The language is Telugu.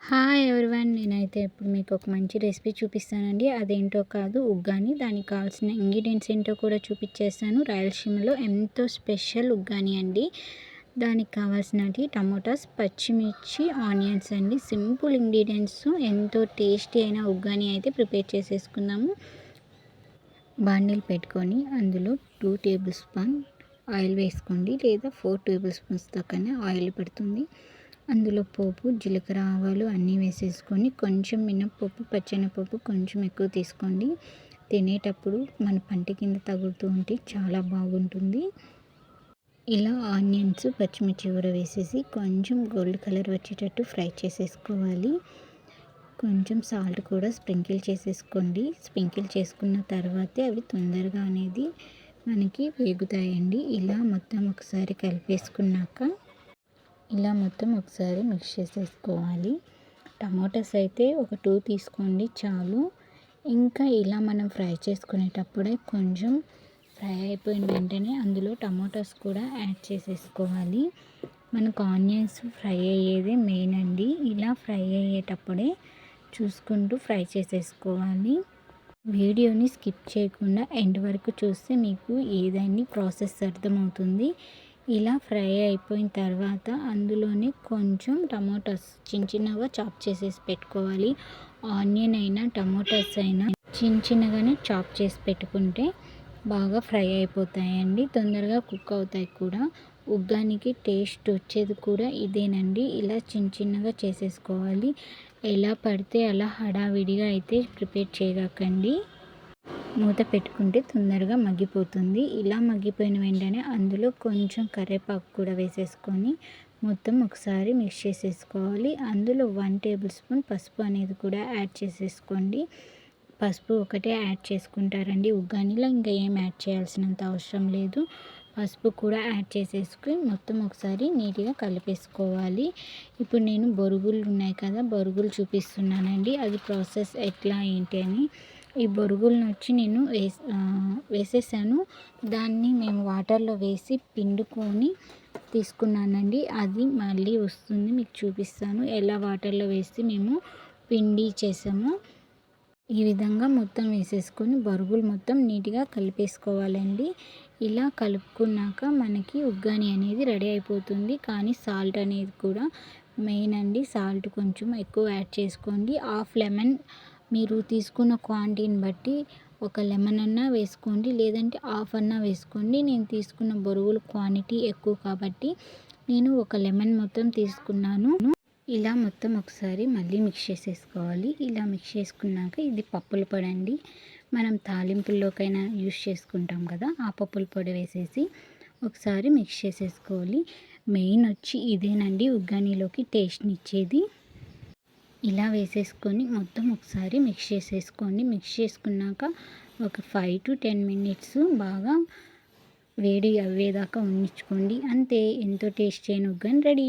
హాయ్ ఎవ్రీవన్, నేనైతే ఇప్పుడు మీకు ఒక మంచి రెసిపీ చూపిస్తానండి. అదేంటో కాదు, ఉగ్గాని. దానికి కావాల్సిన ఇంగ్రీడియంట్స్ ఏంటో కూడా చూపించేస్తాను. రాయలసీమలో ఎంతో స్పెషల్ ఉగ్గాని అండి. దానికి కావాల్సినవి టమోటాస్, పచ్చిమిర్చి, ఆనియన్స్ అండి. సింపుల్ ఇంగ్రీడియంట్స్, ఎంతో టేస్టీ అయిన ఉగ్గాని అయితే ప్రిపేర్ చేసేసుకుందాము. బాండిల్ పెట్టుకొని అందులో 2 టేబుల్ స్పూన్ ఆయిల్ వేసుకోండి, లేదా 4 టేబుల్ స్పూన్స్ దాకానే ఆయిల్ పడుతుంది. అందులో పోపు, జీలకర్ర, ఆవాలు అన్నీ వేసేసుకొని కొంచెం మినప్పప్పు, పచ్చెనపప్పు కొంచెం ఎక్కువ తీసుకోండి. తినేటప్పుడు మన పంట కింద తగులుతూ ఉంటే చాలా బాగుంటుంది. ఇలా ఆనియన్స్, పచ్చిమిర్చి కూడా వేసేసి కొంచెం గోల్డ్ కలర్ వచ్చేటట్టు ఫ్రై చేసేసుకోవాలి. కొంచెం సాల్ట్ కూడా స్ప్రింకిల్ చేసేసుకోండి. స్ప్రింకిల్ చేసుకున్న తర్వాతే అవి తొందరగా అనేది మనకి వేగుతాయండి. ఇలా మొత్తం ఒకసారి కలిపేసుకున్నాక ఇలా మొత్తం ఒకసారి మిక్స్ చేసేసుకోవాలి. టమాటాస్ అయితే ఒక 2 తీసుకోండి చాలు. ఇంకా ఇలా మనం ఫ్రై చేసుకునేటప్పుడే కొంచెం ఫ్రై అయిపోయిన వెంటనే అందులో టమాటాస్ కూడా యాడ్ చేసేసుకోవాలి. మనకు ఆనియన్స్ ఫ్రై అయ్యేది మెయిన్ అండి. ఇలా ఫ్రై అయ్యేటప్పుడే చూసుకుంటూ ఫ్రై చేసేసుకోవాలి. వీడియోని స్కిప్ చేయకుండా ఎండ్ వరకు చూస్తే మీకు ఏదైనా ప్రాసెస్ అర్థమవుతుంది. ఇలా ఫ్రై అయిపోయిన తర్వాత అందులోనే కొంచెం టమాటాస్ చిన్నగా చాప్ చేసేసి పెట్టుకోవాలి. ఆనియన్ అయినా టమాటాస్ అయినా చిన్నగానే చాప్ చేసి పెట్టుకుంటే బాగా ఫ్రై అయిపోతాయండి, తొందరగా కుక్ అవుతాయి కూడా. ఉగ్గానికి టేస్ట్ వచ్చేది కూడా ఇదేనండి. ఇలా చిన్నగా చేసేసుకోవాలి. ఎలా పడితే అలా హడావిడిగా అయితే ప్రిపేర్ చేయకండి. మూత పెట్టుకుంటే తొందరగా మగ్గిపోతుంది. ఇలా మగ్గిపోయిన వెంటనే అందులో కొంచెం కరివేపాకు కూడా వేసేసుకొని మొత్తం ఒకసారి మిక్స్ చేసేసుకోవాలి. అందులో 1 టేబుల్ స్పూన్ పసుపు అనేది కూడా యాడ్ చేసేసుకోండి. పసుపు ఒకటే యాడ్ చేసుకుంటారండి ఉగ్గానిలో, ఇంకా ఏం యాడ్ చేయాల్సినంత అవసరం లేదు. పసుపు కూడా యాడ్ చేసేసుకుని మొత్తం ఒకసారి నీట్గా కలిపేసుకోవాలి. ఇప్పుడు నేను బొరుగులు ఉన్నాయి కదా, బొరుగులు చూపిస్తున్నానండి. అది ప్రాసెస్ ఎట్లా ఏంటి అని. ఈ బొరుగులను వచ్చి నేను వేసేసాను. దాన్ని మేము వాటర్లో వేసి పిండుకొని తీసుకున్నానండి. అది మళ్ళీ వస్తుంది, మీకు చూపిస్తాను ఎలా వాటర్లో వేసి మేము పిండి చేసాము. ఈ విధంగా మొత్తం వేసేసుకొని బొరుగులు మొత్తం నీట్గా కలిపేసుకోవాలండి. ఇలా కలుపుకున్నాక మనకి ఉగ్గాని అనేది రెడీ అయిపోతుంది. కానీ సాల్ట్ అనేది కూడా మెయిన్ అండి. సాల్ట్ కొంచెం ఎక్కువ యాడ్ చేసుకోండి. హాఫ్ లెమన్, మీరు తీసుకున్న క్వాంటిటీని బట్టి ఒక లెమన్ అన్నా వేసుకోండి, లేదంటే హాఫ్ అన్నా వేసుకోండి. నేను తీసుకున్న బొరుగుల క్వాంటిటీ ఎక్కువ కాబట్టి నేను ఒక లెమన్ మొత్తం తీసుకున్నాను. ఇలా మొత్తం ఒకసారి మళ్ళీ మిక్స్ చేసేసుకోవాలి. ఇలా మిక్స్ చేసుకున్నాక ఇది పప్పుల పొడి అండి. మనం తాలింపుల్లోకైనా యూస్ చేసుకుంటాం కదా, ఆ పప్పుల పొడి వేసేసి ఒకసారి మిక్స్ చేసేసుకోవాలి. మెయిన్ వచ్చి ఇదేనండి ఉగ్గానీలోకి టేస్ట్ని ఇచ్చేది. ఇలా వేసేసుకొని మొత్తం ఒకసారి మిక్స్ చేసేసుకోండి. మిక్స్ చేసుకున్నాక ఒక 5 to 10 మినిట్స్ బాగా వేడి అవ్వేదాకా ఉంచుకోండి. అంతే, ఎంతో టేస్టీ అయిన ఉగ్గాని రెడీ.